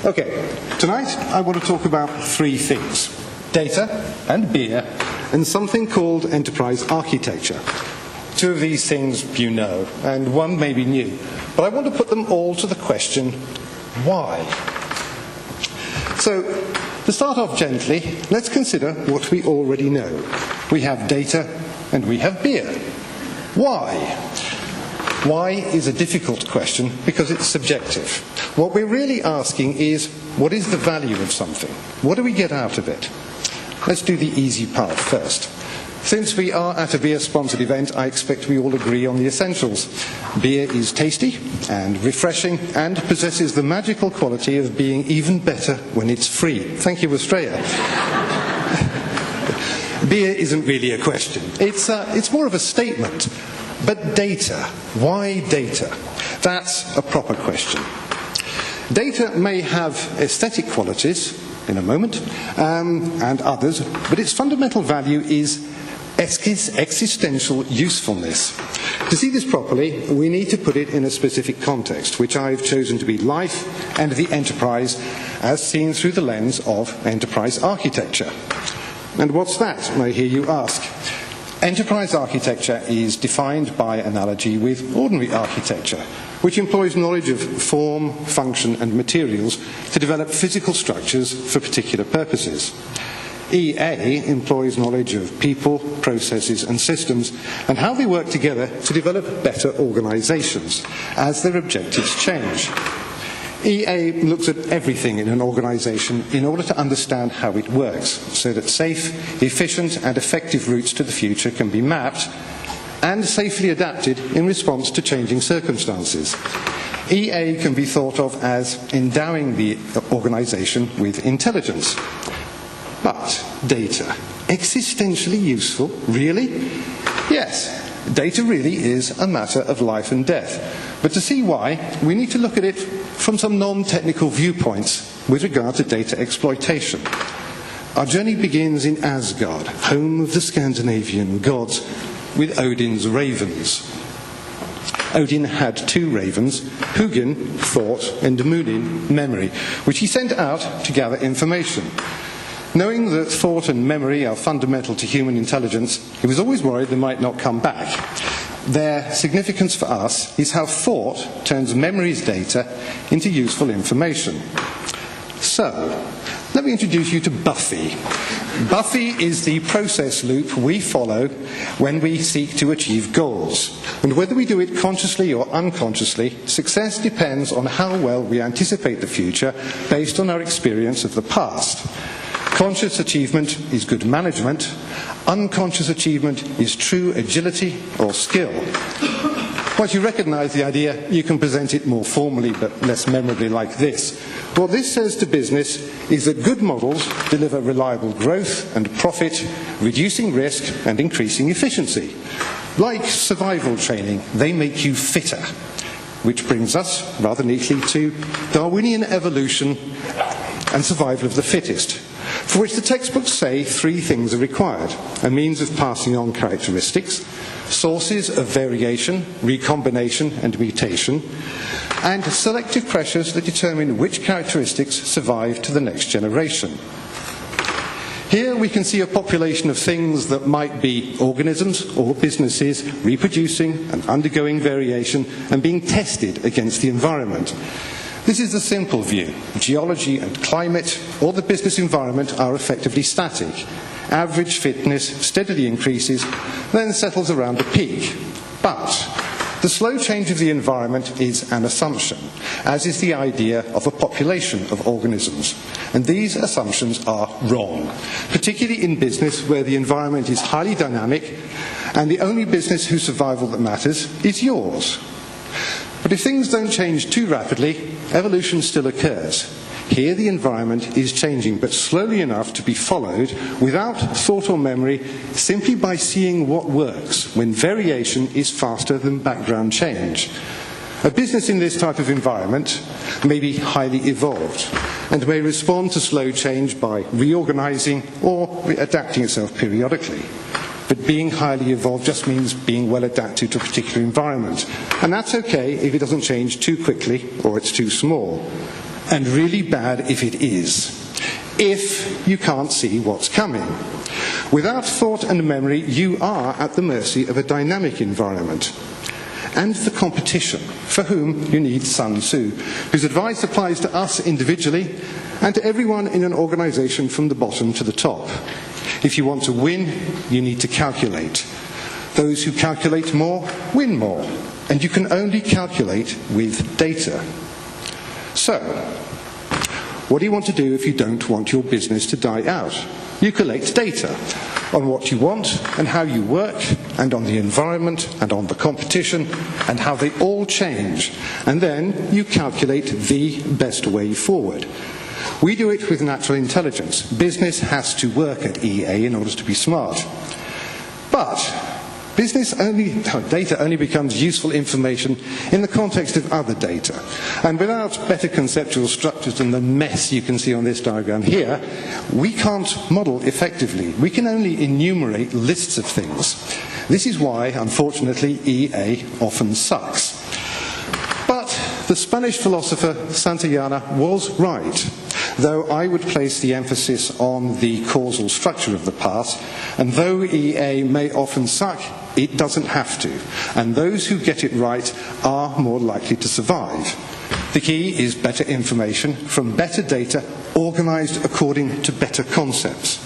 Okay, tonight I want to talk about three things: data and beer and something called enterprise architecture. Two of these things you know, and one may be new, but I want to put them all to the question, why? So, to start off gently, let's consider what we already know. We have data and we have beer. Why? Why is a difficult question because it's subjective. What we're really asking is, what is the value of something? What do we get out of it? Let's do the easy part first. Since we are at a beer-sponsored event, I expect we all agree on the essentials. Beer is tasty and refreshing and possesses the magical quality of being even better when it's free. Thank you, Australia. Beer isn't really a question. It's more of a statement. But data, why data? That's a proper question. Data may have aesthetic qualities, in a moment, and others, but its fundamental value is existential usefulness. To see this properly, we need to put it in a specific context, which I've chosen to be life and the enterprise as seen through the lens of enterprise architecture. And what's that, I hear you ask? Enterprise architecture is defined by analogy with ordinary architecture, which employs knowledge of form, function, and materials to develop physical structures for particular purposes. EA employs knowledge of people, processes, and systems, and how they work together to develop better organizations as their objectives change. EA looks at everything in an organization in order to understand how it works, so that safe, efficient, and effective routes to the future can be mapped and safely adapted in response to changing circumstances. EA can be thought of as endowing the organization with intelligence. But data, existentially useful, really? Yes, data really is a matter of life and death. But to see why, we need to look at it from some non-technical viewpoints with regard to data exploitation. Our journey begins in Asgard, home of the Scandinavian gods, with Odin's ravens. Odin had two ravens, Hugin, thought, and Munin, memory, which he sent out to gather information. Knowing that thought and memory are fundamental to human intelligence, he was always worried they might not come back. Their significance for us is how thought turns memory's data into useful information. So, let me introduce you to Buffy. Buffy is the process loop we follow when we seek to achieve goals. And whether we do it consciously or unconsciously, success depends on how well we anticipate the future based on our experience of the past. Conscious achievement is good management. Unconscious achievement is true agility or skill. Once you recognize the idea, you can present it more formally but less memorably like this. What this says to business is that good models deliver reliable growth and profit, reducing risk and increasing efficiency. Like survival training, they make you fitter. Which brings us, rather neatly, to Darwinian evolution and survival of the fittest, for which the textbooks say three things are required: a means of passing on characteristics, sources of variation, recombination and mutation, and selective pressures that determine which characteristics survive to the next generation. Here we can see a population of things that might be organisms or businesses reproducing and undergoing variation and being tested against the environment. This is the simple view. Geology and climate, or the business environment, are effectively static. Average fitness steadily increases, then settles around a peak. But the slow change of the environment is an assumption, as is the idea of a population of organisms. And these assumptions are wrong, particularly in business where the environment is highly dynamic and the only business whose survival that matters is yours. But if things don't change too rapidly, evolution still occurs. Here the environment is changing, but slowly enough to be followed without thought or memory, simply by seeing what works when variation is faster than background change. A business in this type of environment may be highly evolved and may respond to slow change by reorganizing or adapting itself periodically. But being highly evolved just means being well adapted to a particular environment. And that's okay if it doesn't change too quickly or it's too small. and really bad if it is, if you can't see what's coming. Without thought and memory, you are at the mercy of a dynamic environment. And the competition, for whom you need Sun Tzu, whose advice applies to us individually and to everyone in an organisation from the bottom to the top. If you want to win, you need to calculate. Those who calculate more, win more. And you can only calculate with data. So, what do you want to do if you don't want your business to die out? You collect data on what you want and how you work, and on the environment and on the competition and how they all change. And then you calculate the best way forward. We do it with natural intelligence. Business has to work at EA in order to be smart. But data only becomes useful information in the context of other data. And without better conceptual structures than the mess you can see on this diagram here, we can't model effectively. We can only enumerate lists of things. This is why, unfortunately, EA often sucks. But the Spanish philosopher Santayana was right, though I would place the emphasis on the causal structure of the path, and though EA may often suck, it doesn't have to, and those who get it right are more likely to survive. The key is better information from better data organised according to better concepts.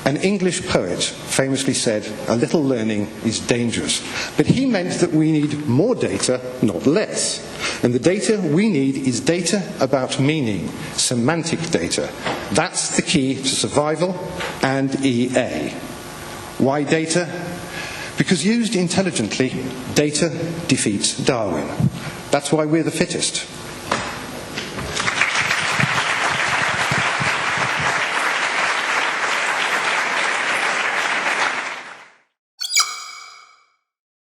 An English poet famously said, "A little learning is dangerous," but he meant that we need more data, not less. And the data we need is data about meaning, semantic data. That's the key to survival and EA. Why data? Because used intelligently, data defeats Darwin. That's why we're the fittest.